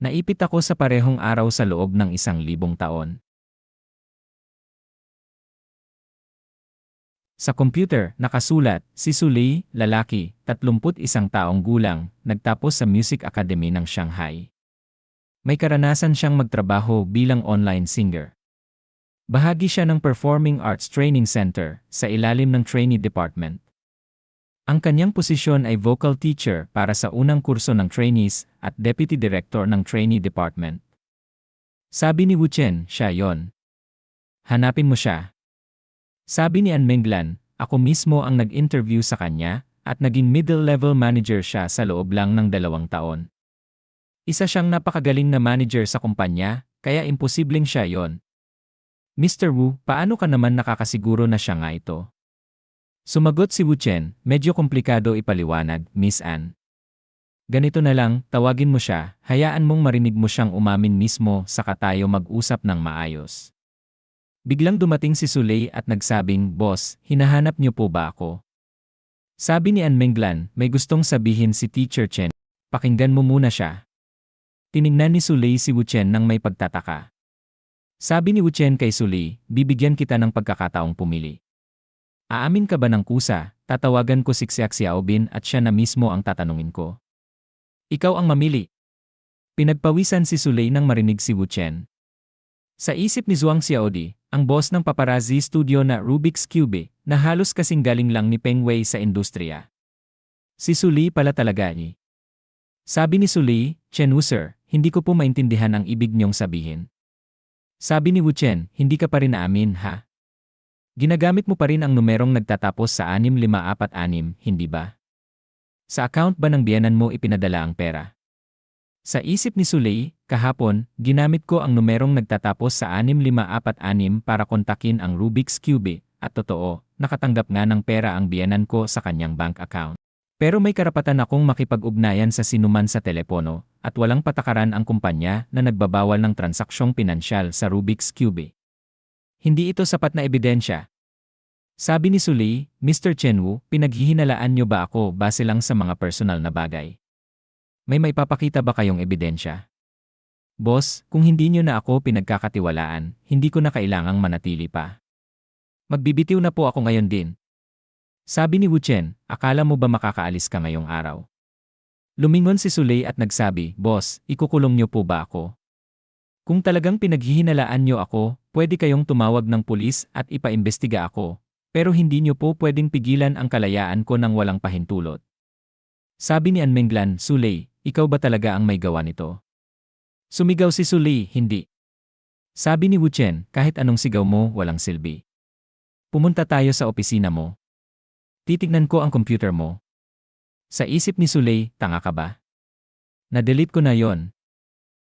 Naipit ako sa parehong araw sa loob ng 1,000 taon. Sa computer, nakasulat, si Suley, lalaki, 31 taong gulang, nagtapos sa Music Academy ng Shanghai. May karanasan siyang magtrabaho bilang online singer. Bahagi siya ng Performing Arts Training Center sa ilalim ng trainee department. Ang kanyang posisyon ay vocal teacher para sa unang kurso ng trainees at deputy director ng trainee department. Sabi ni Wu Chen, siya yon. Hanapin mo siya. Sabi ni An Menglan, ako mismo ang nag-interview sa kanya at naging middle-level manager siya sa loob lang ng 2 taon. Isa siyang napakagaling na manager sa kumpanya, kaya imposibleng siya yon. Mr. Wu, paano ka naman nakakasiguro na siya nga ito? Sumagot si Wu Chen, medyo komplikado ipaliwanag, Miss Anne. Ganito na lang, tawagin mo siya, hayaan mong marinig mo siyang umamin mismo saka tayo mag-usap ng maayos. Biglang dumating si Suley at nagsabing, Boss, hinahanap niyo po ba ako? Sabi ni An Menglan, may gustong sabihin si Teacher Chen. Pakinggan mo muna siya. Tiningnan ni Suley si Wu Chen nang may pagtataka. Sabi ni Wu Chen kay Suley, bibigyan kita ng pagkakataong pumili. Aamin ka ba ng kusa, tatawagan ko si Xiao Xiaobin at siya na mismo ang tatanungin ko. Ikaw ang mamili. Pinagpawisan si Suley nang marinig si Wu Chen. Sa isip ni Zhuang Xiaodi, ang boss ng paparazzi studio na Rubik's Cube, na halos kasing galing lang ni Peng Wei sa industriya. Si Suley pala talaga ni. Sabi ni Suley, Chen Wu sir, hindi ko po maintindihan ang ibig niyong sabihin. Sabi ni Wu Chen, hindi ka pa rin naamin ha? Ginagamit mo pa rin ang numerong nagtatapos sa 6546, hindi ba? Sa account ba ng biyenan mo ipinadala ang pera? Sa isip ni Suley, kahapon, ginamit ko ang numerong nagtatapos sa 6546 para kontakin ang Rubik's Cube, at totoo, nakatanggap nga ng pera ang biyenan ko sa kanyang bank account. Pero may karapatan akong makipag-ugnayan sa sinuman sa telepono, at walang patakaran ang kumpanya na nagbabawal ng transaksiyong pinansyal sa Rubik's Cube. Hindi ito sapat na ebidensya. Sabi ni Suley, Mr. Chen Wu, pinaghihinalaan niyo ba ako base lang sa mga personal na bagay? May maipapakita ba kayong ebidensya? Boss, kung hindi niyo na ako pinagkakatiwalaan, hindi ko na kailangang manatili pa. Magbibitiw na po ako ngayon din. Sabi ni Wu Chen, akala mo ba makakaalis ka ngayong araw? Lumingon si Suley at nagsabi, Boss, ikukulong niyo po ba ako? Kung talagang pinaghihinalaan niyo ako, pwede kayong tumawag ng pulis at ipaimbestiga ako, pero hindi niyo po pwedeng pigilan ang kalayaan ko ng walang pahintulot. Sabi ni An Menglan, Suley, ikaw ba talaga ang may gawa nito? Sumigaw si Suley, hindi. Sabi ni Wu Chen, kahit anong sigaw mo, walang silbi. Pumunta tayo sa opisina mo. Titignan ko ang computer mo. Sa isip ni Suley, tanga ka ba? Na-delete ko na yon.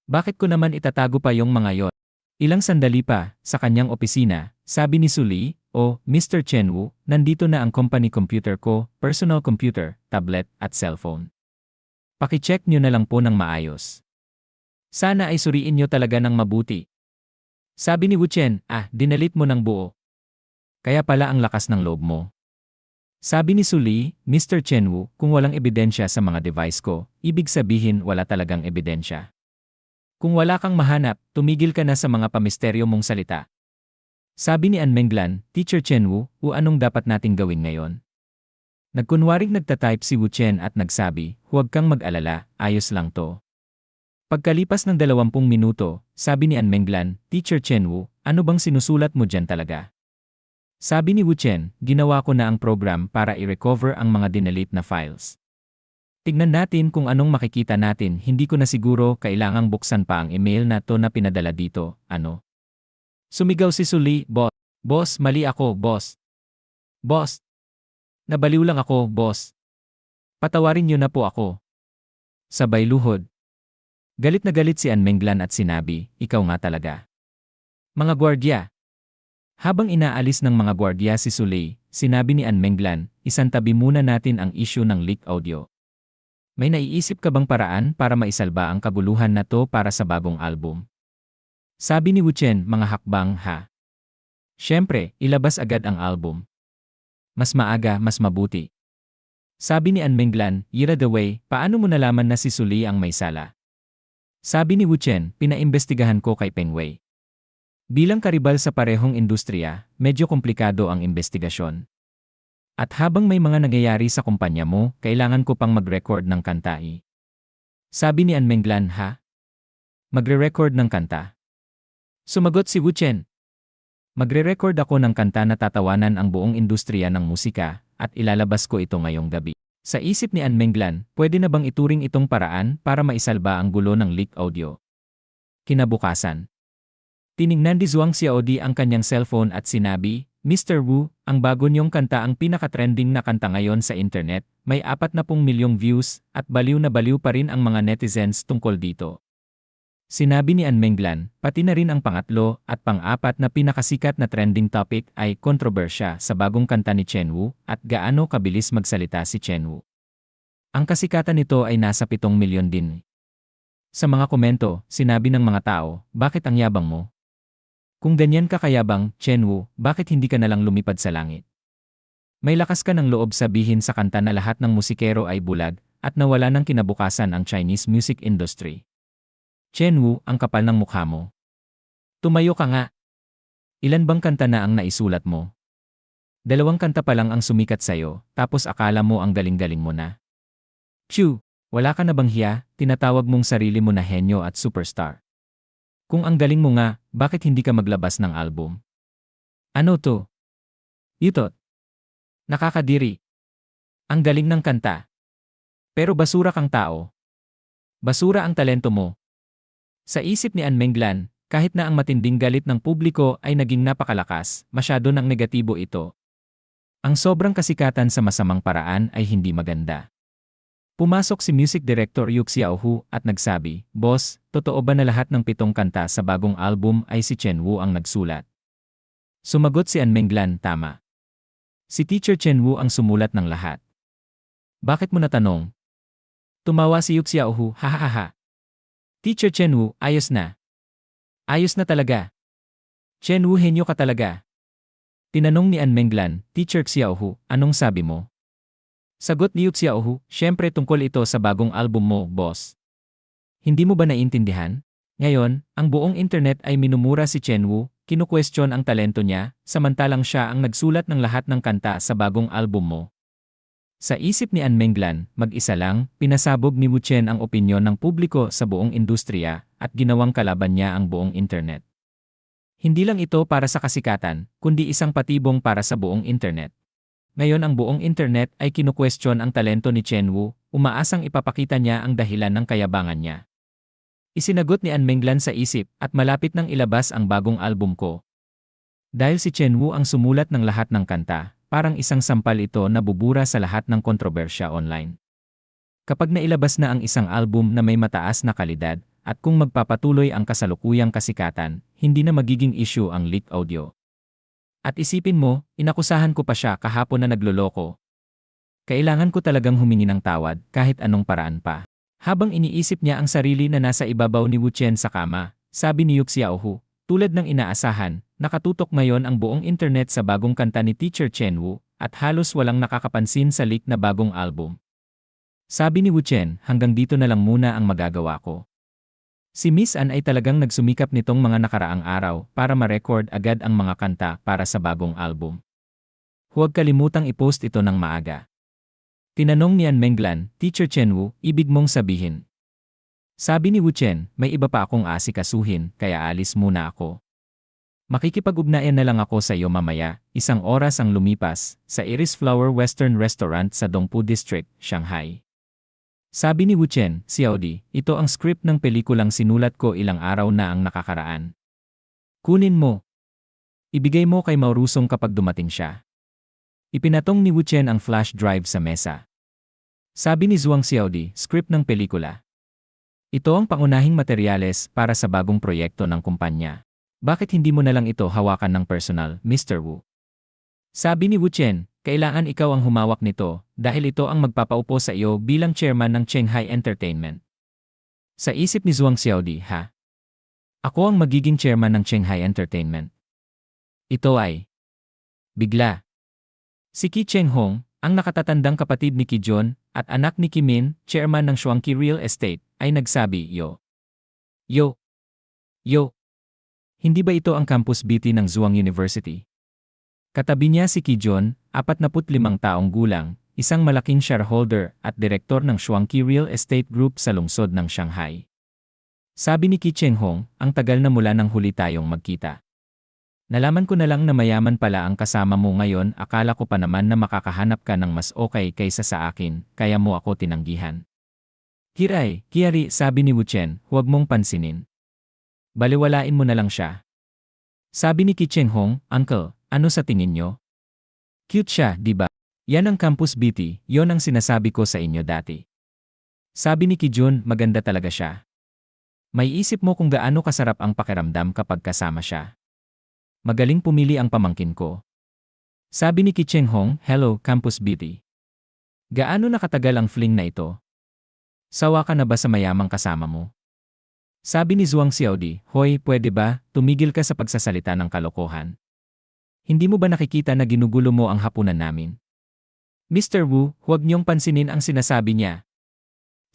Bakit ko naman itatago pa yung mga yon? Ilang sandali pa, sa kanyang opisina, sabi ni Suley, Oh, Mr. Chen Wu, nandito na ang company computer ko, personal computer, tablet, at cellphone. Paki-check nyo na lang po ng maayos. Sana ay suriin nyo talaga ng mabuti. Sabi ni Wu Chen, dinalit mo ng buo. Kaya pala ang lakas ng loob mo. Sabi ni Suley, Mr. Chen Wu, kung walang ebidensya sa mga device ko, ibig sabihin wala talagang ebidensya. Kung wala kang mahanap, tumigil ka na sa mga pamisteryo mong salita. Sabi ni An Menglan, Teacher Chen Wu, anong dapat nating gawin ngayon? Nagkunwaring nagtatype si Wu Chen at nagsabi, huwag kang mag-alala, ayos lang to. Pagkalipas ng 20 minuto, sabi ni An Menglan, Teacher Chen Wu, ano bang sinusulat mo dyan talaga? Sabi ni Wu Chen, ginawa ko na ang program para i-recover ang mga dinelete na files. Tignan natin kung anong makikita natin, hindi ko na siguro kailangang buksan pa ang email na to na pinadala dito, ano? Sumigaw si Suley, Boss. Boss, mali ako, boss. Boss. Nabaliw lang ako, boss. Patawarin niyo na po ako. Sabay luhod. Galit na galit si An Menglan at sinabi, ikaw nga talaga. Mga gwardya. Habang inaalis ng mga gwardya si Suley, sinabi ni An Menglan, isantabi muna natin ang issue ng leak audio. May naiisip ka bang paraan para maisalba ang kabuluhan na to para sa bagong album? Sabi ni Wu Chen, mga hakbang ha. Siyempre, ilabas agad ang album. Mas maaga, mas mabuti. Sabi ni An Menglan, Yira the way, paano mo nalaman na si Suley ang may sala? Sabi ni Wu Chen, pinaimbestigahan ko kay Peng Wei. Bilang karibal sa parehong industriya, medyo komplikado ang investigasyon. At habang may mga nangyayari sa kumpanya mo, kailangan ko pang mag-record ng kanta. Sabi ni An Menglan, ha? Magre-record ng kanta? Sumagot si Wu Chen. Magre-record ako ng kanta na tatawanan ang buong industriya ng musika, at ilalabas ko ito ngayong gabi. Sa isip ni An Menglan, pwede na bang ituring itong paraan para maisalba ang gulo ng leak audio? Kinabukasan. Tiningnan ni Zhuang Xiaodi ang kanyang cellphone at sinabi, Mr. Wu, ang bago niyong kanta ang pinaka-trending na kanta ngayon sa internet, may 40 milyong views, at baliw na baliw pa rin ang mga netizens tungkol dito. Sinabi ni An Menglan, pati na rin ang pangatlo at pang-apat na pinakasikat na trending topic ay kontrobersya sa bagong kanta ni Chen Wu at gaano kabilis magsalita si Chen Wu. Ang kasikatan nito ay nasa 7 milyon din. Sa mga komento, sinabi ng mga tao, bakit ang yabang mo? Kung ganyan ka kayabang, Chen Wu, bakit hindi ka nalang lumipad sa langit? May lakas ka ng loob sabihin sa kanta na lahat ng musikero ay bulag at nawala ng kinabukasan ang Chinese music industry. Chen Wu, ang kapal ng mukha mo. Tumayo ka nga. Ilan bang kanta na ang naisulat mo? 2 kanta pa lang ang sumikat sa'yo, tapos akala mo ang galing-galing mo na. Chew, wala ka na bang hiya, tinatawag mong sarili mo na henyo at superstar? Kung ang galing mo nga, bakit hindi ka maglabas ng album? Ano to? Yutot. Nakakadiri. Ang galing ng kanta. Pero basura kang tao. Basura ang talento mo. Sa isip ni An Menglan, kahit na ang matinding galit ng publiko ay naging napakalakas, masyado ng negatibo ito. Ang sobrang kasikatan sa masamang paraan ay hindi maganda. Pumasok si music director Yu Xiaohu at nagsabi, Boss, totoo ba na lahat ng 7 kanta sa bagong album ay si Chen Wu ang nagsulat? Sumagot si An Menglan, tama. Si Teacher Chen Wu ang sumulat ng lahat. Bakit mo natanong? Tumawa si Yu Xiaohu, hahaha. Teacher Chen Wu, ayos na. Ayos na talaga. Chen Wu, henyo ka talaga. Tinanong ni An Menglan, Teacher Xiaohu, anong sabi mo? Sagot ni Yu Xiaohu, syempre tungkol ito sa bagong album mo, boss. Hindi mo ba naiintindihan? Ngayon, ang buong internet ay minumura si Chen Wu, kinukwestiyon ang talento niya, samantalang siya ang nagsulat ng lahat ng kanta sa bagong album mo. Sa isip ni An Menglan, mag-isa lang, pinasabog ni Wu Chen ang opinyon ng publiko sa buong industriya at ginawang kalaban niya ang buong internet. Hindi lang ito para sa kasikatan, kundi isang patibong para sa buong internet. Ngayon ang buong internet ay kinukwestiyon ang talento ni Chen Wu, umaasang ipapakita niya ang dahilan ng kayabangan niya. Isinagot ni An Menglan sa isip at malapit nang ilabas ang bagong album ko. Dahil si Chen Wu ang sumulat ng lahat ng kanta, parang isang sampal ito na bubura sa lahat ng kontrobersya online. Kapag nailabas na ang isang album na may mataas na kalidad, at kung magpapatuloy ang kasalukuyang kasikatan, hindi na magiging issue ang leak audio. At isipin mo, inakusahan ko pa siya kahapon na nagloloko. Kailangan ko talagang humingi ng tawad kahit anong paraan pa. Habang iniisip niya ang sarili na nasa ibabaw ni Wu Chen sa kama, sabi ni Yu Xiaohu, tulad ng inaasahan, nakatutok ngayon ang buong internet sa bagong kanta ni Teacher Chen Wu at halos walang nakakapansin sa leak na bagong album. Sabi ni Wu Chen, hanggang dito na lang muna ang magagawa ko. Si Miss An ay talagang nagsumikap nitong mga nakaraang araw para ma-record agad ang mga kanta para sa bagong album. Huwag kalimutang i-post ito ng maaga. Tinanong ni An Menglan, Teacher Chen Wu, ibig mong sabihin? Sabi ni Wu Chen, may iba pa akong asikasuhin, kaya alis muna ako. Makikipag-ugnayan na lang ako sa iyo mamaya, 1 oras ang lumipas, sa Iris Flower Western Restaurant sa Dongpu District, Shanghai. Sabi ni Wu Chen, Xiaodi, ito ang script ng pelikulang sinulat ko ilang araw na ang nakakaraan. Kunin mo. Ibigay mo kay Maurusong kapag dumating siya. Ipinatong ni Wu Chen ang flash drive sa mesa. Sabi ni Zhuang Xiaodi, script ng pelikula. Ito ang pangunahing materyales para sa bagong proyekto ng kumpanya. Bakit hindi mo na lang ito hawakan ng personal, Mr. Wu? Sabi ni Wu Chen, kailangan ikaw ang humawak nito dahil ito ang magpapaupo sa iyo bilang chairman ng Shanghai Entertainment. Sa isip ni Zhuang Xiaodi, ha? Ako ang magiging chairman ng Shanghai Entertainment. Ito ay bigla. Si Qi Chenghong, ang nakatatandang kapatid ni Qi Jun at anak ni Qi Min, chairman ng Shuangqi Real Estate, ay nagsabi, Yo. Yo, yo, hindi ba ito ang Campus BT ng Zhuang University? Katabi niya si Kijon, 45 taong gulang, isang malaking shareholder at direktor ng Shuangqi Real Estate Group sa lungsod ng Shanghai. Sabi ni Qi Chenghong, ang tagal na mula nang huli tayong magkita. Nalaman ko na lang na mayaman pala ang kasama mo ngayon, akala ko pa naman na makakahanap ka ng mas okay kaysa sa akin, kaya mo ako tinanggihan. Kiari, sabi ni Wu Chen, huwag mong pansinin. Baliwalain mo na lang siya. Sabi ni Qi Chenghong, Uncle, ano sa tingin nyo? Cute siya, di ba? Yan ang Campus BT, yon ang sinasabi ko sa inyo dati. Sabi ni Kijun, maganda talaga siya. May isip mo kung gaano kasarap ang pakiramdam kapag kasama siya. Magaling pumili ang pamangkin ko. Sabi ni Qi Chenghong, hello, Campus BT. Gaano nakatagal ang fling na ito? Sawa ka na ba sa mayamang kasama mo? Sabi ni Zhuang Xiaodi, hoy, pwede ba, tumigil ka sa pagsasalita ng kalokohan? Hindi mo ba nakikita na ginugulo mo ang hapunan namin? Mr. Wu, huwag niyong pansinin ang sinasabi niya.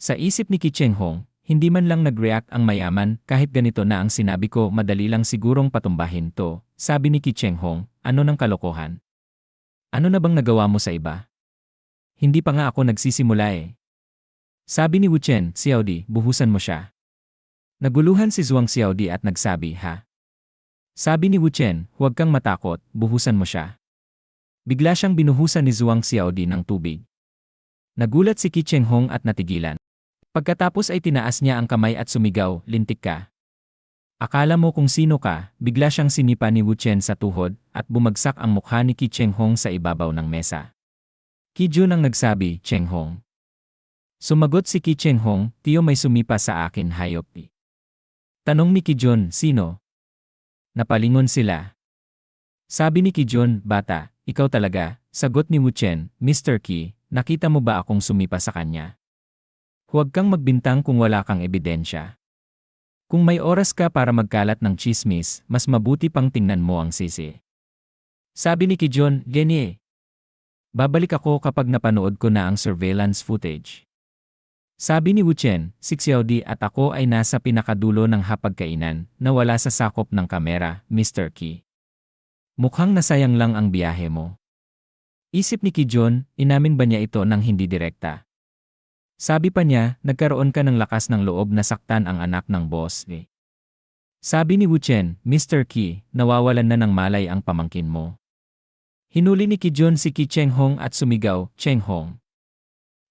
Sa isip ni Qi Chenghong, hindi man lang nag-react ang mayaman kahit ganito na ang sinabi ko, madali lang sigurong patumbahin to. Sabi ni Qi Chenghong, ano ng kalokohan? Ano na bang nagawa mo sa iba? Hindi pa nga ako nagsisimula eh. Sabi ni Wu Chen, Xiaodi, buhusan mo siya. Naguluhan si Zhuang Xiaodi at nagsabi, ha? Sabi ni Wu Chen, huwag kang matakot, buhusan mo siya. Bigla siyang binuhusan ni Zhuang Xiaodi ng tubig. Nagulat si Qi Chenghong at natigilan. Pagkatapos ay tinaas niya ang kamay at sumigaw, lintik ka. Akala mo kung sino ka, bigla siyang sinipa ni Wu Chen sa tuhod at bumagsak ang mukha ni Qi Chenghong sa ibabaw ng mesa. Qi Jun ang nagsabi, Chenghong. Sumagot si Qi Chenghong, tiyo may sumipa sa akin hayop. Tanong ni Qi Jun, sino? Napalingon sila. Sabi ni Qi Jun, bata, ikaw talaga, sagot ni Wu Chen, Mr. Qi, nakita mo ba akong sumipa sa kanya? Huwag kang magbintang kung wala kang ebidensya. Kung may oras ka para magkalat ng chismis, mas mabuti pang tingnan mo ang sisi. Sabi ni Qi Jun, Genie. Babalik ako kapag napanood ko na ang surveillance footage. Sabi ni Wu Chen, si Xiaodi at ako ay nasa pinakadulo ng hapagkainan na wala sa sakop ng kamera, Mr. Qi. Mukhang nasayang lang ang biyahe mo. Isip ni Qi Jun, inamin ba niya ito ng hindi direkta? Sabi pa niya, nagkaroon ka ng lakas ng loob na saktan ang anak ng boss eh. Sabi ni Wu Chen, Mr. Qi, nawawalan na ng malay ang pamangkin mo. Hinuli ni Qi Jun si Qi Chenghong at sumigaw, Chenghong.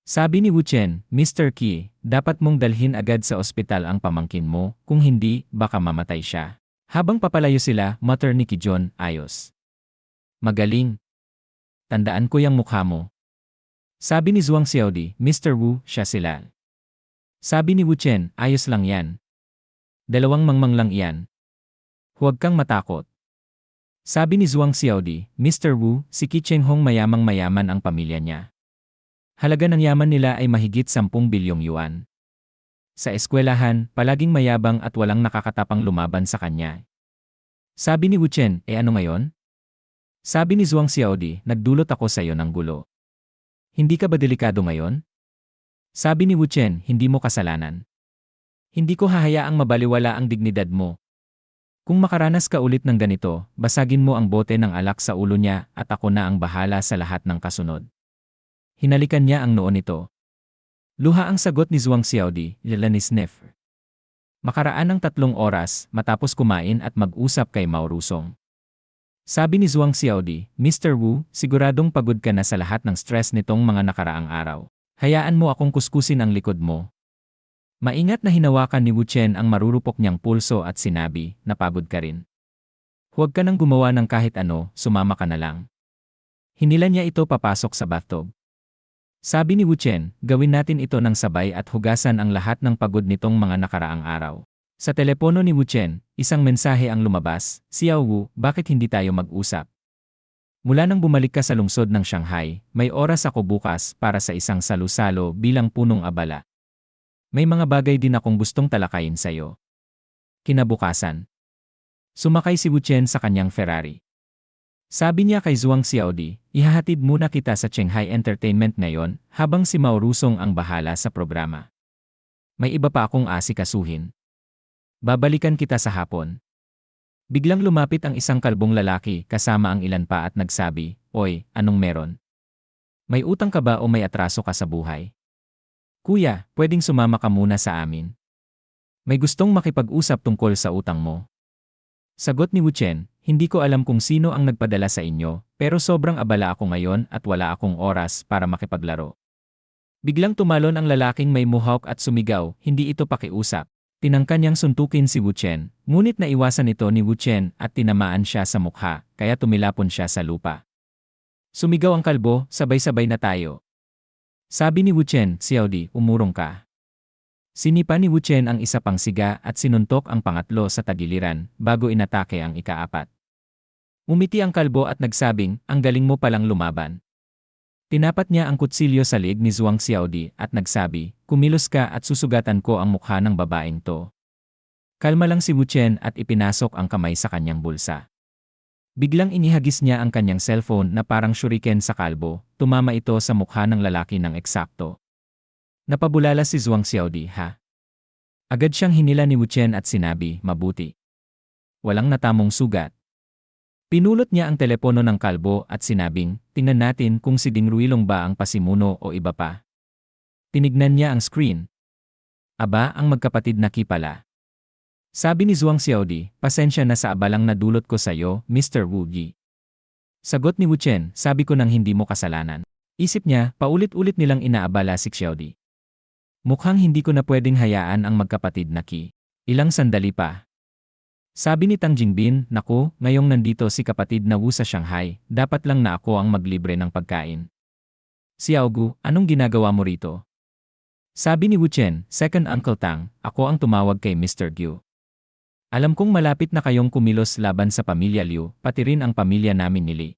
Sabi ni Wu Chen, Mr. Qi, dapat mong dalhin agad sa ospital ang pamangkin mo, kung hindi, baka mamatay siya. Habang papalayo sila, mutter ni Qi Jun, ayos. Magaling. Tandaan ko yung mukha mo. Sabi ni Zhuang Xiaodi, Mr. Wu, siya sila. Sabi ni Wu Chen, ayos lang yan. Dalawang mangmang lang iyan. Huwag kang matakot. Sabi ni Zhuang Xiaodi, Mr. Wu, si Qi Chenghong mayamang mayaman ang pamilya niya. Halaga ng yaman nila ay mahigit 10 bilyong yuan. Sa eskwelahan, palaging mayabang at walang nakakatapang lumaban sa kanya. Sabi ni Wu Chen, ano ngayon? Sabi ni Zhuang Xiaodi, nagdulot ako sa iyo ng gulo. Hindi ka ba delikado ngayon? Sabi ni Wu Chen, hindi mo kasalanan. Hindi ko hahayaang mabaliwala ang dignidad mo. Kung makaranas ka ulit ng ganito, basagin mo ang bote ng alak sa ulo niya at ako na ang bahala sa lahat ng kasunod. Hinalikan niya ang noo nito. Luha ang sagot ni Zhuang Xiaodi, Yelanis Nef. Makaraan ng 3 oras matapos kumain at mag-usap kay Mao Rusong. Sabi ni Zhuang Xiaodi, Mr. Wu, siguradong pagod ka na sa lahat ng stress nitong mga nakaraang araw. Hayaan mo akong kuskusin ang likod mo. Maingat na hinawakan ni Wu Chen ang marurupok niyang pulso at sinabi, napagod ka rin. Huwag ka nang gumawa ng kahit ano, sumama ka na lang. Hinila niya ito papasok sa bathtub. Sabi ni Wu Chen, gawin natin ito ng sabay at hugasan ang lahat ng pagod nitong mga nakaraang araw. Sa telepono ni Wu Chen, isang mensahe ang lumabas, Xiao Wu, bakit hindi tayo mag-usap? Mula nang bumalik ka sa lungsod ng Shanghai, may oras ako bukas para sa isang salu-salo bilang punong abala. May mga bagay din akong gustong talakayin sa'yo. Kinabukasan. Sumakay si Wu Chen sa kanyang Ferrari. Sabi niya kay Zhuang Xiaodi, ihahatid muna kita sa Shanghai Entertainment ngayon habang si Mao Rusong ang bahala sa programa. May iba pa akong asikasuhin. Babalikan kita sa hapon. Biglang lumapit ang isang kalbong lalaki kasama ang ilan pa at nagsabi, "Oy, anong meron? May utang ka ba o may atraso ka sa buhay? Kuya, pwedeng sumama ka muna sa amin. May gustong makipag-usap tungkol sa utang mo." Sagot ni Wu Chen, "Hindi ko alam kung sino ang nagpadala sa inyo, pero sobrang abala ako ngayon at wala akong oras para makipaglaro." Biglang tumalon ang lalaking may mohawk at sumigaw, "Hindi ito pakiusap." Tinangka niyang suntukin si Wu Chen, ngunit naiwasan ito ni Wu Chen at tinamaan siya sa mukha, kaya tumilapon siya sa lupa. Sumigaw ang kalbo, "Sabay-sabay na tayo." Sabi ni Wu Chen, "Xiaodi, umurong ka." Sinipa ni Wu Chen ang isa pang siga at sinuntok ang pangatlo sa tagiliran bago inatake ang ikaapat. Umiti ang kalbo at nagsabing, "Ang galing mo palang lumaban." Tinapat niya ang kutsilyo sa liig ni Zhuang Xiaodi at nagsabi, "Kumilos ka at susugatan ko ang mukha ng babaeng to." Kalma lang si Wu Chen at ipinasok ang kamay sa kanyang bulsa. Biglang inihagis niya ang kanyang cellphone na parang shuriken sa kalbo, tumama ito sa mukha ng lalaki ng eksakto. Napabulala si Zhuang Xiaodi, "Ha?" Agad siyang hinila ni Wu Chen at sinabi, "Mabuti. Walang natamong sugat." Pinulot niya ang telepono ng kalbo at sinabing, "Tingnan natin kung si Ding Ruilong ba ang pasimuno o iba pa." Tinignan niya ang screen. Aba, ang magkapatid na Qi pala. Sabi ni Zhuang Xiaodi, "Pasensya na sa abalang nadulot ko sa iyo, Mr. Wu Yi." Sagot ni Wu Chen, "Sabi ko nang hindi mo kasalanan." Isip niya, paulit-ulit nilang inaabala si Xiaodi. Mukhang hindi ko na pwedeng hayaan ang magkapatid na Qi. Ilang sandali pa. Sabi ni Tang Jingbin, "Naku, ngayong nandito si kapatid na Wu sa Shanghai, dapat lang na ako ang maglibre ng pagkain." "Xiaogu, anong ginagawa mo rito?" Sabi ni Wu Chen, "Second Uncle Tang, ako ang tumawag kay Mr. Gu. Alam kong malapit na kayong kumilos laban sa pamilya Liu, pati rin ang pamilya namin ni Li.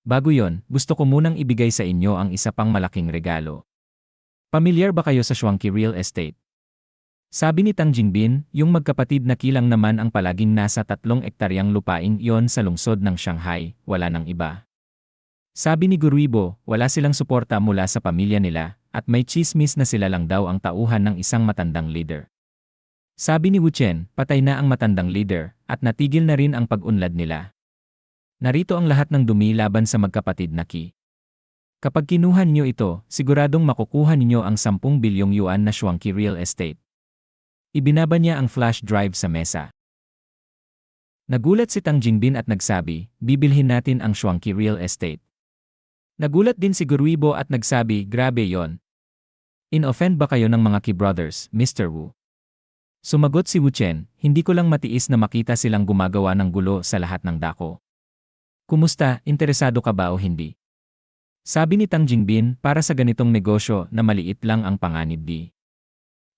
Bago yon, gusto ko munang ibigay sa inyo ang isa pang malaking regalo. Pamilyar ba kayo sa Shuangqi Real Estate?" Sabi ni Tang Jingbin, yung magkapatid na kilang naman ang palaging nasa 3 ektaryang lupain yon sa lungsod ng Shanghai, wala nang iba. Sabi ni Guruibo, wala silang suporta mula sa pamilya nila, at may chismis na sila lang daw ang tauhan ng isang matandang leader. Sabi ni Wu Chen, patay na ang matandang leader, at natigil na rin ang pag-unlad nila. Narito ang lahat ng dumi laban sa magkapatid na Qi. Kapag kinuha niyo ito, siguradong makukuha ninyo ang 10 bilyong yuan na Shuangqi Real Estate. Ibinaba niya ang flash drive sa mesa. Nagulat si Tang Jingbin at nagsabi, "Bibilhin natin ang Shuangqi Real Estate." Nagulat din si Guruibo at nagsabi, "Grabe yon. In-offend ba kayo ng mga Qi brothers, Mr. Wu?" Sumagot si Wu Chen, "Hindi ko lang matiis na makita silang gumagawa ng gulo sa lahat ng dako. Kumusta, interesado ka ba o hindi?" Sabi ni Tang Jingbin, "Para sa ganitong negosyo na maliit lang ang panganib di."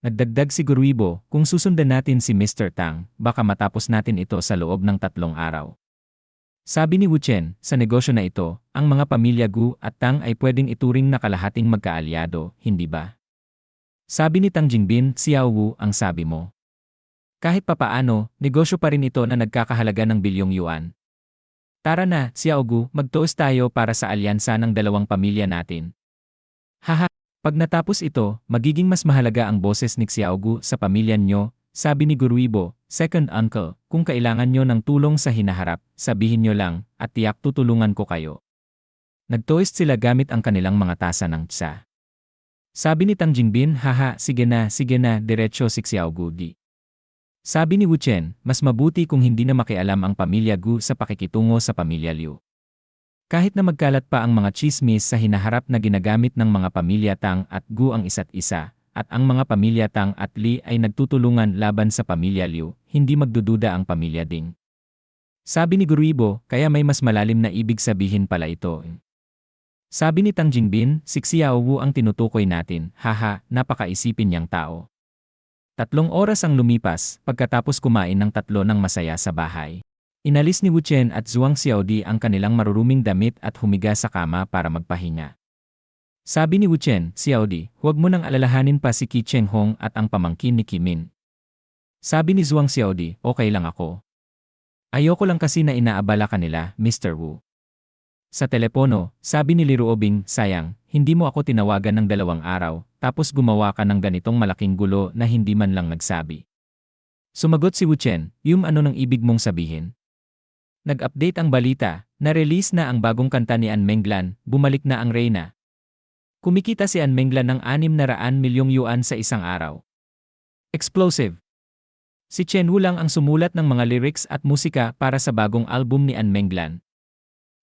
Nagdagdag si Guruibo, "Kung susundan natin si Mr. Tang, baka matapos natin ito sa loob ng 3 araw." Sabi ni Wu Chen, "Sa negosyo na ito, ang mga pamilya Gu at Tang ay pwedeng ituring na kalahating magkaalyado, hindi ba?" Sabi ni Tang Jingbin, "Xiao Wu, ang sabi mo. Kahit papaano, negosyo pa rin ito na nagkakahalaga ng bilyong yuan. Tara na, Xiao Gu, magtoos tayo para sa alyansa ng dalawang pamilya natin." "Haha, pag natapos ito, magiging mas mahalaga ang boses ni Xiaogu sa pamilya nyo," sabi ni Guruibo, "Second Uncle, kung kailangan nyo ng tulong sa hinaharap, sabihin nyo lang, at tiyak tutulungan ko kayo." Nagtoast sila gamit ang kanilang mga tasa ng tsa. Sabi ni Tang Jingbin, "Haha, sige na, diretso si Xiaogu di." Sabi ni Wu Chen, "Mas mabuti kung hindi na makialam ang pamilya Gu sa pakikitungo sa pamilya Liu." Kahit na magkalat pa ang mga chismis sa hinaharap na ginagamit ng mga pamilya Tang at Gu ang isa't isa, at ang mga pamilya Tang at Li ay nagtutulungan laban sa pamilya Liu, hindi magdududa ang pamilya Ding. Sabi ni Guruibo, "Kaya may mas malalim na ibig sabihin pala ito." Sabi ni Tang Jingbin, "Si Xiao Wu ang tinutukoy natin, haha, napakaisipin niyang tao." 3 oras ang lumipas, pagkatapos kumain ng 3 ng masaya sa bahay. Inalis ni Wu Chen at Zhuang Xiaodi ang kanilang maruruming damit at humiga sa kama para magpahinga. Sabi ni Wu Chen, "Xiaodi, huwag mo nang alalahanin pa si Qi Chenghong at ang pamangkin ni Qi Min." Sabi ni Zhuang Xiaodi, "Okay lang ako. Ayoko lang kasi na inaabala kanila, Mr. Wu." Sa telepono, sabi ni Li Ruobing, "Sayang, hindi mo ako tinawagan ng 2 araw, tapos gumawa ka ng ganitong malaking gulo na hindi man lang nagsabi." Sumagot si Wu Chen, ano nang ibig mong sabihin? Nag-update ang balita, na-release na ang bagong kanta ni An Menglan, bumalik na ang Reyna. Kumikita si An Menglan ng 600 milyong yuan sa isang araw. Explosive. Si Chen Wu lang ang sumulat ng mga lyrics at musika para sa bagong album ni An Menglan.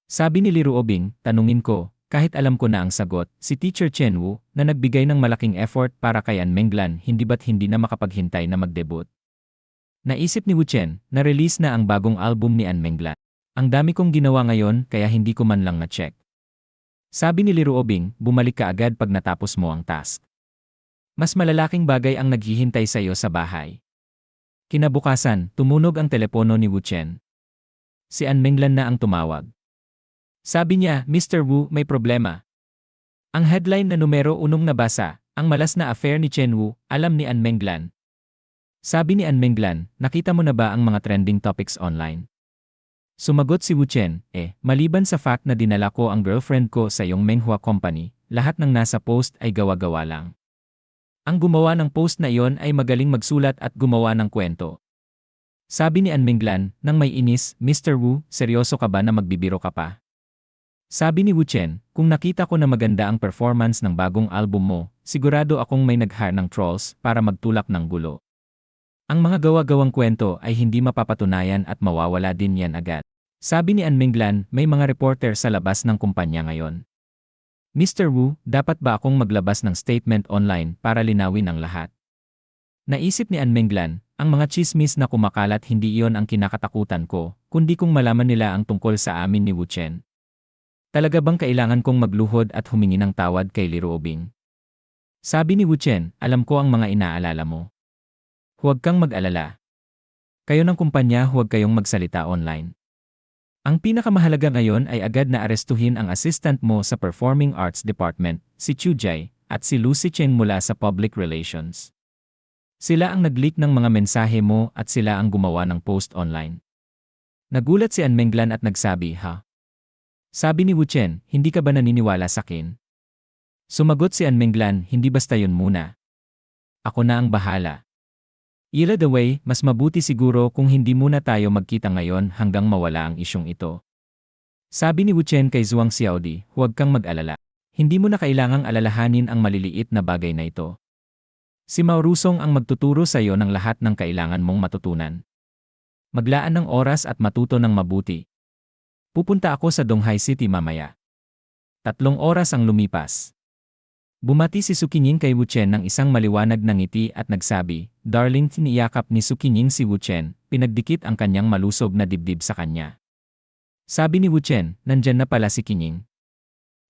Sabi ni Li Ruobing, tanungin ko, kahit alam ko na ang sagot, si Teacher Chen Wu, na nagbigay ng malaking effort para kay An Menglan, hindi ba't hindi na makapaghintay na mag-debut? Naisip ni Wu Chen, na-release na ang bagong album ni An Menglan. Ang dami kong ginawa ngayon kaya hindi ko man lang na-check. Sabi ni Li Ruobing, bumalik ka agad pag natapos mo ang task. Mas malalaking bagay ang naghihintay sa iyo sa bahay. Kinabukasan, tumunog ang telepono ni Wu Chen. Si An Menglan na ang tumawag. Sabi niya, Mr. Wu, may problema. Ang headline na numero 1 nabasa, ang malas na affair ni Chen Wu, alam ni An Menglan. Sabi ni An Menglan, nakita mo na ba ang mga trending topics online? Sumagot si Wu Chen, maliban sa fact na dinala ko ang girlfriend ko sa iyong Menghua Company, lahat ng nasa post ay gawa-gawa lang. Ang gumawa ng post na iyon ay magaling magsulat at gumawa ng kwento. Sabi ni An Menglan, nang may inis, Mr. Wu, seryoso ka ba na magbibiro ka pa? Sabi ni Wu Chen, kung nakita ko na maganda ang performance ng bagong album mo, sigurado akong may nag-hire ng trolls para magtulak ng gulo. Ang mga gawa-gawang kwento ay hindi mapapatunayan at mawawala din yan agad. Sabi ni An Menglan, may mga reporter sa labas ng kumpanya ngayon. Mr. Wu, dapat ba akong maglabas ng statement online para linawin ang lahat? Naisip ni An Menglan, ang mga chismis na kumakalat hindi iyon ang kinakatakutan ko, kundi kung malaman nila ang tungkol sa amin ni Wu Chen. Talaga bang kailangan kong magluhod at humingi ng tawad kay Li Ruobing? Sabi ni Wu Chen, alam ko ang mga inaalala mo. Huwag kang mag-alala. Kayo ng kumpanya, huwag kayong magsalita online. Ang pinakamahalaga ngayon ay agad na arestuhin ang assistant mo sa Performing Arts Department, si Chu Jai, at si Lucy Cheng mula sa Public Relations. Sila ang nag-leak ng mga mensahe mo at sila ang gumawa ng post online. Nagulat si An Menglan at nagsabi, ha? Sabi ni Wu Chen, hindi ka ba naniniwala sa akin? Sumagot si An Menglan, hindi basta yun muna. Ako na ang bahala. Either the way, mas mabuti siguro kung hindi muna tayo magkita ngayon hanggang mawala ang isyong ito. Sabi ni Wu Chen kay Zhuang Xiaodi, huwag kang mag-alala. Hindi mo na kailangang alalahanin ang maliliit na bagay na ito. Si Mao Rusong ang magtuturo sa iyo ng lahat ng kailangan mong matutunan. Maglaan ng oras at matuto ng mabuti. Pupunta ako sa Donghai City mamaya. 3 oras ang lumipas. Bumati si Su Qinying kay Wu Chen ng isang maliwanag na ngiti at nagsabi, Darling, tiniyakap ni Su Qinying si Wu Chen, pinagdikit ang kanyang malusog na dibdib sa kanya. Sabi ni Wu Chen, nandyan na pala si Qinying.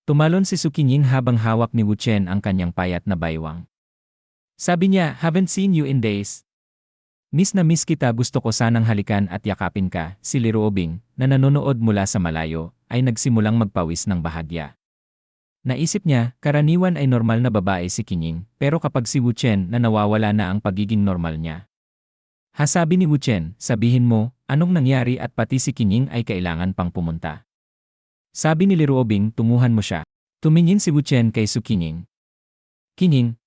Tumalon si Su Qinying habang hawak ni Wu Chen ang kanyang payat na baywang. Sabi niya, haven't seen you in days. Miss na miss kita, gusto ko sanang halikan at yakapin ka. Si Li Ruobing, na nanonood mula sa malayo, ay nagsimulang magpawis ng bahagya. Naisip niya, karaniwan ay normal na babae si Qinying, pero kapag si Wu Chen na nawawala na ang pagiging normal niya. Sabi ni Wu Chen, sabihin mo, anong nangyari at pati si Qinying ay kailangan pang pumunta. Sabi ni Li Ruobing, tunguhan mo siya. Tumingin si Wu Chen kay Su Qinying. Qinying.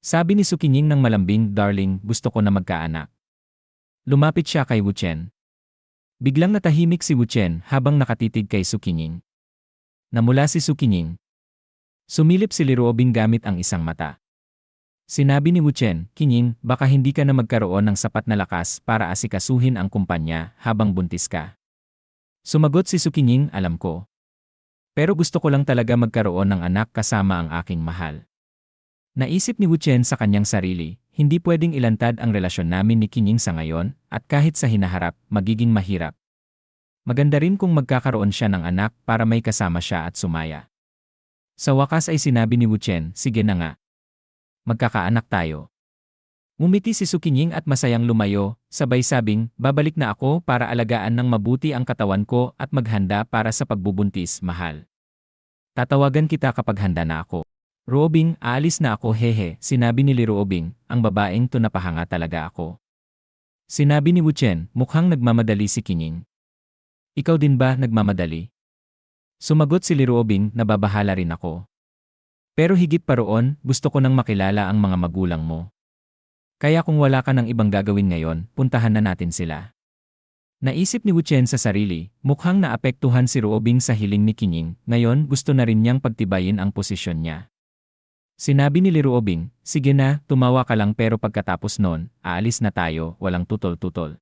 Sabi ni Su Qinying ng malambing, darling, gusto ko na magkaanak. Lumapit siya kay Wu Chen. Biglang natahimik si Wu Chen habang nakatitig kay Su Qinying. Namula si Su Qinying. Sumilip si Li Ruobing gamit ang isang mata. Sinabi ni Wu Chen, Qinying, baka hindi ka na magkaroon ng sapat na lakas para asikasuhin ang kumpanya habang buntis ka. Sumagot si Su Qinying, alam ko. Pero gusto ko lang talaga magkaroon ng anak kasama ang aking mahal. Naisip ni Wu Chen sa kanyang sarili, hindi pwedeng ilantad ang relasyon namin ni Qinying sa ngayon, at kahit sa hinaharap, magiging mahirap. Maganda rin kung magkakaroon siya ng anak para may kasama siya at sumaya. Sa wakas ay sinabi ni Wu Chen, sige na nga. Magkakaanak tayo. Ngumiti si Su Qinying at masayang lumayo, sabay sabing, babalik na ako para alagaan ng mabuti ang katawan ko at maghanda para sa pagbubuntis, mahal. Tatawagan kita kapag handa na ako. Ruobing, aalis na ako, hehe, sinabi ni Li Ruobing, ang babaeng to napahanga talaga ako. Sinabi ni Wu Chen, mukhang nagmamadali si Qinying. Ikaw din ba nagmamadali? Sumagot si Li Ruobing, nababahala rin ako. Pero higit pa roon, gusto ko nang makilala ang mga magulang mo. Kaya kung wala ka ng ibang gagawin ngayon, puntahan na natin sila. Naisip ni Wu Chen sa sarili, mukhang naapektuhan si Ruobing sa hiling ni Qining, ngayon gusto na rin niyang pagtibayin ang posisyon niya. Sinabi ni Ruobing, sige na, tumawa ka lang pero pagkatapos nun, aalis na tayo, walang tutol-tutol.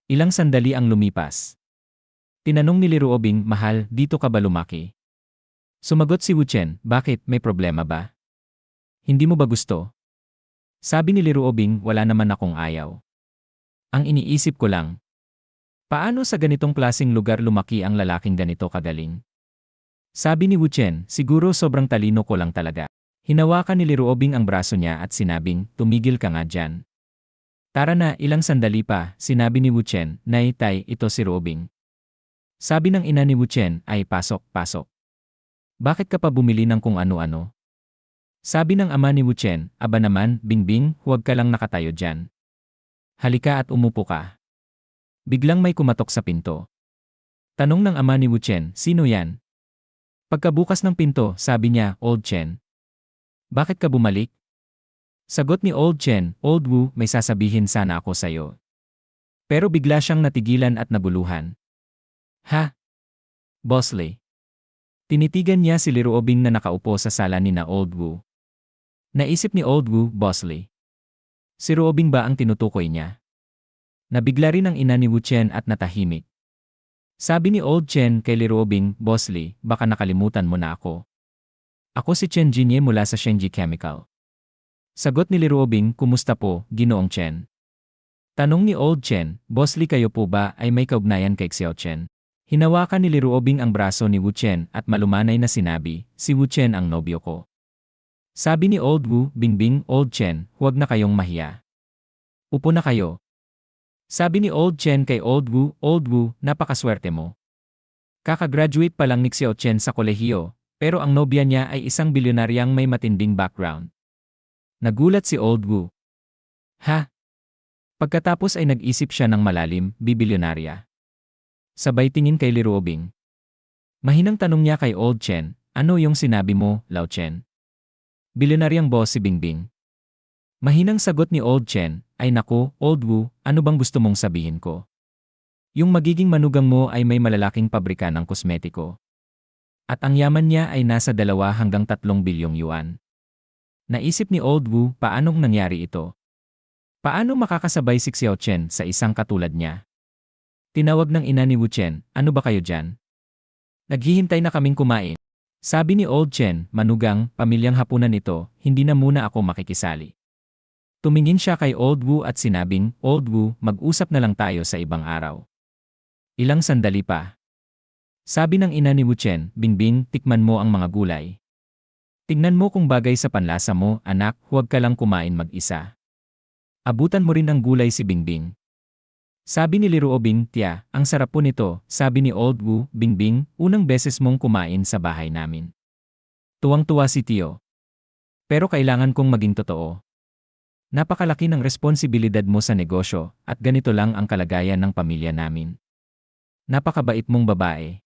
Ilang sandali ang lumipas. Tinanong ni Ruobing, mahal, dito ka ba lumaki? Sumagot si Wu Chen, bakit, may problema ba? Hindi mo ba gusto? Sabi ni Ruobing, wala naman akong ayaw. Ang iniisip ko lang, paano sa ganitong klaseng lugar lumaki ang lalaking ganito kagaling? Sabi ni Wu Chen, siguro sobrang talino ko lang talaga. Hinawakan ni Ruobing ang braso niya at sinabing, tumigil ka nga dyan. Tara na, ilang sandali pa, sinabi ni Wu Chen, Nay, Tay, ito si Ruobing. Sabi ng ina ni Wu Chen, ay pasok, pasok. Bakit ka pa bumili ng kung ano-ano? Sabi ng ama ni Wu Chen, aba naman, Bingbing, huwag ka lang nakatayo dyan. Halika at umupo ka. Biglang may kumatok sa pinto. Tanong ng ama ni Wu Chen, sino yan? Pagkabukas ng pinto, sabi niya, Old Chen. Bakit ka bumalik? Sagot ni Old Chen, Old Wu, may sasabihin sana ako sa'yo. Pero bigla siyang natigilan at naguluhan. Ha? Boss Lee. Tinitigan niya si Ruobing na nakaupo sa sala ni na Old Wu. Naisip ni Old Wu, Boss Lee. Si Ruobing ba ang tinutukoy niya? Nabigla rin ang ina ni Wu Chen at natahimik. Sabi ni Old Chen kay Ruobing, Boss Lee, baka nakalimutan mo na ako. Ako si Chen Jinye mula sa Shengji Chemical. Sagot ni Ruobing, kumusta po, Ginoong Chen? Tanong ni Old Chen, Boss Lee kayo po ba ay may kaugnayan kay Xiao Chen? Hinawakan ni Ruobing ang braso ni Wu Chen at malumanay na sinabi, si Wu Chen ang nobyo ko. Sabi ni Old Wu, Bingbing, Old Chen, huwag na kayong mahiya. Upo na kayo. Sabi ni Old Chen kay Old Wu, napakaswerte mo. Kakagraduate pa lang ni Xiao Chen sa kolehiyo, pero ang nobya niya ay isang bilyonaryang may matinding background. Nagulat si Old Wu. Ha? Pagkatapos ay nag-isip siya ng malalim, bibilyonarya. Sabay tingin kay Ruobing. Mahinang tanong niya kay Old Chen, ano yung sinabi mo, Lao Chen? Bilyonaryang boss si Bingbing. Mahinang sagot ni Old Chen, ay naku, Old Wu, ano bang gusto mong sabihin ko? Yung magiging manugang mo ay may malalaking pabrika ng kosmetiko. At ang yaman niya ay nasa 2 hanggang 3 bilyong yuan. Naisip ni Old Wu, paanong nangyari ito? Paano makakasabay si Xiao Chen sa isang katulad niya? Tinawag ng ina ni Wu Chen, ano ba kayo dyan? Naghihintay na kaming kumain. Sabi ni Old Chen, manugang, pamilyang hapunan ito, hindi na muna ako makikisali. Tumingin siya kay Old Wu at sinabing, Old Wu, mag-usap na lang tayo sa ibang araw. Ilang sandali pa. Sabi ng ina ni Wu Chen, Bingbing, tikman mo ang mga gulay. Tingnan mo kung bagay sa panlasa mo, anak, huwag ka lang kumain mag-isa. Abutan mo rin ang gulay si Bingbing. Sabi ni Ruobing, tiya, ang sarap po nito, sabi ni Old Wu, Bingbing, unang beses mong kumain sa bahay namin. Tuwang-tuwa si Tio. Pero kailangan kong maging totoo. Napakalaki ng responsibilidad mo sa negosyo at ganito lang ang kalagayan ng pamilya namin. Napakabait mong babae.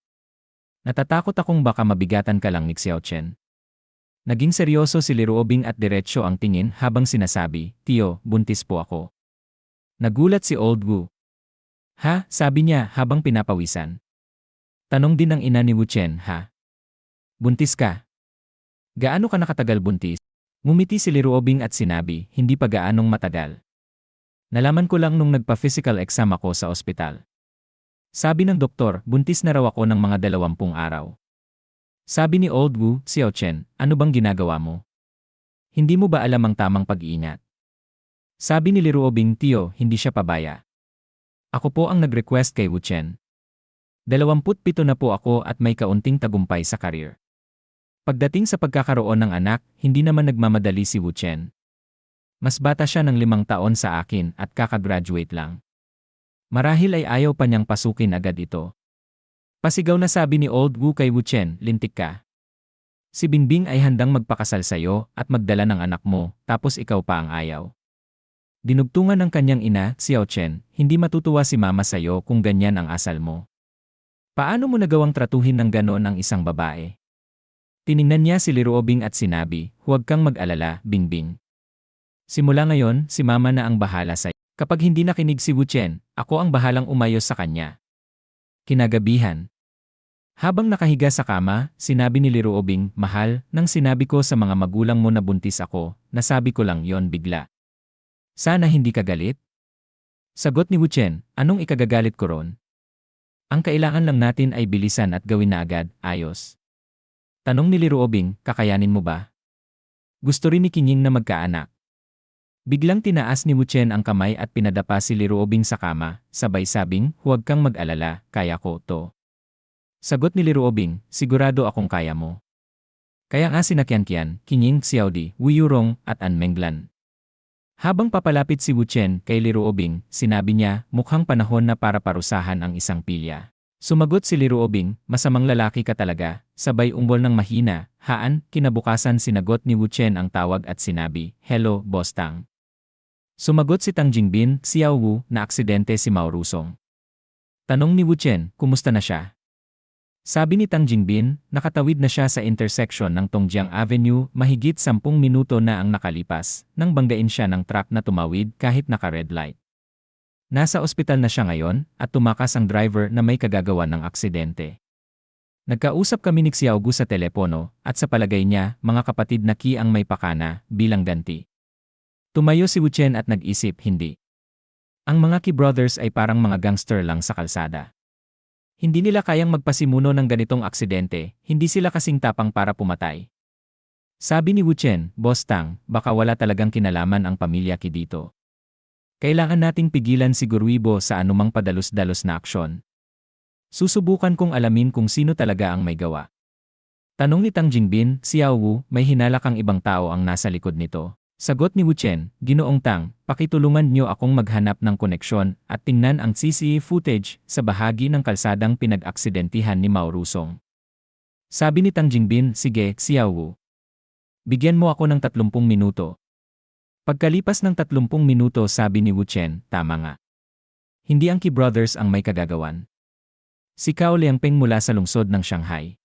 Natatakot akong baka mabigatan ka lang ni Xiao Chen. Naging seryoso si Ruobing at diretsyo ang tingin habang sinasabi, Tio, buntis po ako. Nagulat si Old Wu. Ha? Sabi niya habang pinapawisan. Tanong din ng ina ni Wu Chen, ha? Buntis ka? Gaano ka nakatagal buntis? Ngumiti si Ruobing at sinabi, hindi pa gaanong matagal. Nalaman ko lang nung nagpa-physical exam ako sa ospital. Sabi ng doktor, buntis na raw ako ng mga 20 araw. Sabi ni Old Wu, Xiao Chen, ano bang ginagawa mo? Hindi mo ba alam ang tamang pag-iingat? Sabi ni Ruobing, Tio, hindi siya pabaya. Ako po ang nag-request kay Wu Chen. 27 na po ako at may kaunting tagumpay sa career. Pagdating sa pagkakaroon ng anak, hindi naman nagmamadali si Wu Chen. Mas bata siya ng 5 taon sa akin at kakagraduate lang. Marahil ay ayaw pa niyang pasukin agad ito. Pasigaw na sabi ni Old Wu kay Wu Chen, lintik ka. Si Bingbing ay handang magpakasal sa'yo at magdala ng anak mo, tapos ikaw pa ang ayaw. Dinugtungan ng kanyang ina, Xiao Chen, hindi matutuwa si mama sa'yo kung ganyan ang asal mo. Paano mo nagawang tratuhin ng ganoon ang isang babae? Tiningnan niya si Ruobing at sinabi, huwag kang mag-alala, Bingbing. Simula ngayon, si mama na ang bahala sa'yo. Kapag hindi nakinig si Wu Chen, ako ang bahalang umayos sa kanya. Kinagabihan. Habang nakahiga sa kama, sinabi ni Liruobing, "Mahal, nang sinabi ko sa mga magulang mo na buntis ako, nasabi ko lang yon bigla. Sana hindi ka galit?" Sagot ni Wu Chen, "Anong ikagagalit ko ron? Ang kailangan lang natin ay bilisan at gawin na agad, ayos." Tanong ni Liruobing, "Kakayanin mo ba?" Gusto rin ni Kinying na magkaanak. Biglang tinaas ni Wu Chen ang kamay at pinadapa si Liruobing sa kama, sabay sabing, "Huwag kang mag-alala, kaya ko to." Sagot ni Liruobing, "Sigurado akong kaya mo." Kaya nga sina Qianqian, Kinying, Xiaodi, Wu Yurong at An Menglan. Habang papalapit si Wu Chen kay Liruobing, sinabi niya, "Mukhang panahon na para parusahan ang isang pilya." Sumagot si Liruobing, "Masamang lalaki ka talaga," sabay umbol ng mahina. Haan, kinabukasan sinagot ni Wu Chen ang tawag at sinabi, "Hello, Boss Tang." Sumagot si Tang Jingbin, "Xiao Wu, na aksidente si Mao Rusong." Tanong ni Wu Chen, "Kumusta na siya?" Sabi ni Tang Jingbin, nakatawid na siya sa intersection ng Tongjiang Avenue, mahigit 10 minuto na ang nakalipas, nang banggain siya ng truck na tumawid kahit naka-red light. Nasa ospital na siya ngayon, at tumakas ang driver na may kagagawan ng aksidente. Nagkausap kami ni Xiao Gu sa telepono, at sa palagay niya, mga kapatid na Qi ang may pakana, bilang ganti. Tumayo si Wu Chen at nag-isip, hindi. Ang mga Qi brothers ay parang mga gangster lang sa kalsada. Hindi nila kayang magpasimuno ng ganitong aksidente, hindi sila kasing tapang para pumatay. Sabi ni Wu Chen, "Boss Tang, baka wala talagang kinalaman ang pamilya Qi dito. Kailangan nating pigilan si Guruibo sa anumang padalos-dalos na aksyon. Susubukan kong alamin kung sino talaga ang may gawa." Tanong ni Tang Jingbin, "Xiao Wu, may hinala kang ibang tao ang nasa likod nito?" Sagot ni Wu Chen, "Ginoong Tang, pakitulungan niyo akong maghanap ng koneksyon at tingnan ang CCTV footage sa bahagi ng kalsadang pinag-aksidentihan ni Mao Rusong." Sabi ni Tang Jingbin, "Sige, Xiao Wu. Bigyan mo ako ng 30 minuto." Pagkalipas ng 30 minuto, sabi ni Wu Chen, "Tama nga. Hindi ang Qi brothers ang may kagagawan. Si Cao Liangpeng mula sa lungsod ng Shanghai."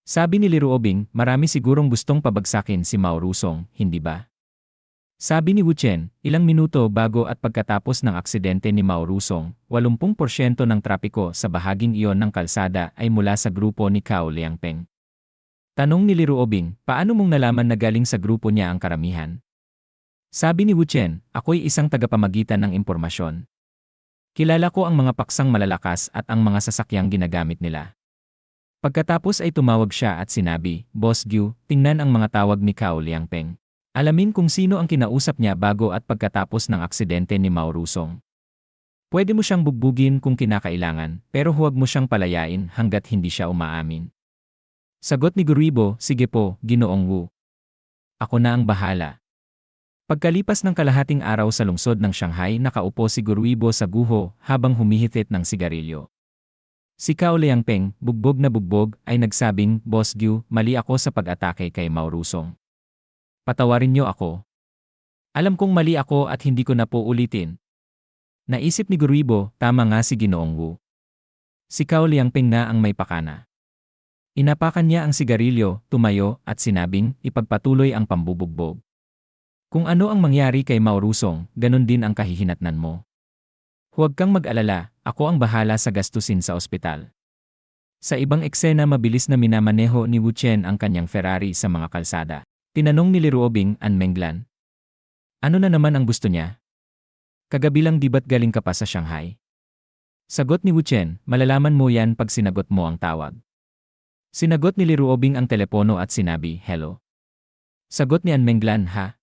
Sabi ni Liruobing, "Marami sigurong gustong pabagsakin si Mao Rusong, hindi ba?" Sabi ni Wu Chen, ilang minuto bago at pagkatapos ng aksidente ni Mao Rusong, 80% ng trapiko sa bahaging iyon ng kalsada ay mula sa grupo ni Cao Liangpeng. Tanong ni Liruobing, "Paano mong nalaman na galing sa grupo niya ang karamihan?" Sabi ni Wu Chen, "Ako'y isang tagapamagitan ng impormasyon. Kilala ko ang mga paksang malalakas at ang mga sasakyang ginagamit nila." Pagkatapos ay tumawag siya at sinabi, "Boss Gu, tingnan ang mga tawag ni Cao Liangpeng. Alamin kung sino ang kinausap niya bago at pagkatapos ng aksidente ni Mao Rusong. Pwede mo siyang bugbugin kung kinakailangan, pero huwag mo siyang palayain hanggat hindi siya umaamin." Sagot ni Guruibo, "Sige po, Ginoong Wu. Ako na ang bahala." Pagkalipas ng kalahating araw sa lungsod ng Shanghai, nakaupo si Guruibo sa guho habang humihitit ng sigarilyo. Si Cao Liangpeng, bugbog na bugbog, ay nagsabing, "Boss Gu, mali ako sa pag-atake kay Mao Rusong. Patawarin niyo ako. Alam kong mali ako at hindi ko na po ulitin." Naisip ni Guruibo, tama nga si Ginoong Wu. Si Cao Liangpeng na ang may pakana. Inapakan niya ang sigarilyo, tumayo, at sinabing, ipagpatuloy ang pambubugbog. Kung ano ang mangyari kay Mao Rusong, ganun din ang kahihinatnan mo. Huwag kang mag-alala, ako ang bahala sa gastusin sa ospital. Sa ibang eksena, mabilis na minamaneho ni Wu Chen ang kanyang Ferrari sa mga kalsada. Tinanong ni Liruobing, "An Menglan, ano na naman ang gusto niya? Kagabi lang di ba't galing ka pa sa Shanghai?" Sagot ni Wu Chen, "Malalaman mo yan pag sinagot mo ang tawag." Sinagot ni Liruobing ang telepono at sinabi, "Hello." Sagot ni An Menglan, "Ha?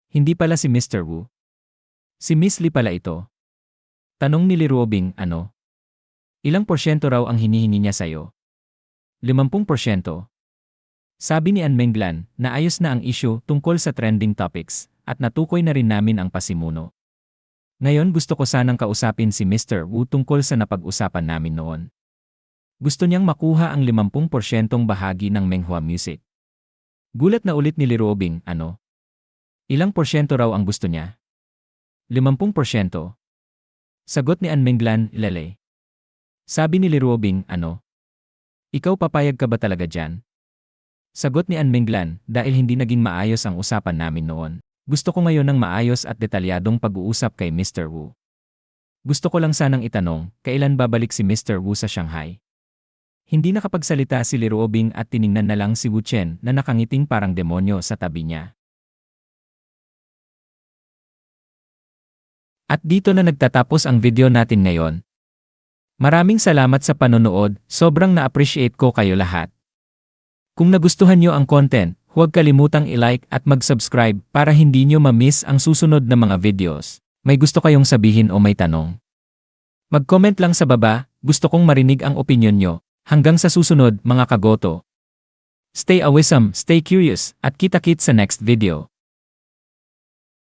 Hindi pala si Mr. Wu. Si Miss Li pala ito." Tanong ni Liruobing, "Ano? Ilang porsyento raw ang hinihingi niya sa'yo?" 50%. Sabi ni An Menglan, naayos na ang issue tungkol sa trending topics, at natukoy na rin namin ang pasimuno. Ngayon gusto ko sanang kausapin si Mr. Wu tungkol sa napag-usapan namin noon. Gusto niyang makuha ang 50% bahagi ng Menghua Music. Gulat na ulit ni Liruobing, "Ano? Ilang porsyento raw ang gusto niya?" 50%. Sagot ni An Menglan, "Lele." Sabi ni Liruobing, "Ano? Ikaw papayag ka ba talaga dyan?" Sagot ni An Menglan, "Dahil hindi naging maayos ang usapan namin noon. Gusto ko ngayon ng maayos at detalyadong pag-uusap kay Mr. Wu. Gusto ko lang sanang itanong, kailan babalik si Mr. Wu sa Shanghai? Hindi nakapagsalita si Li Ruobing at tiningnan na lang si Wu Chen na nakangiting parang demonyo sa tabi niya. At dito na nagtatapos ang video natin ngayon. Maraming salamat sa panonood, sobrang na-appreciate ko kayo lahat. Kung nagustuhan nyo ang content, huwag kalimutang i-like at mag-subscribe para hindi nyo ma-miss ang susunod na mga videos. May gusto kayong sabihin o may tanong? Mag-comment lang sa baba, gusto kong marinig ang opinyon nyo. Hanggang sa susunod mga kagoto. Stay awesome, stay curious, at kita-kits sa next video.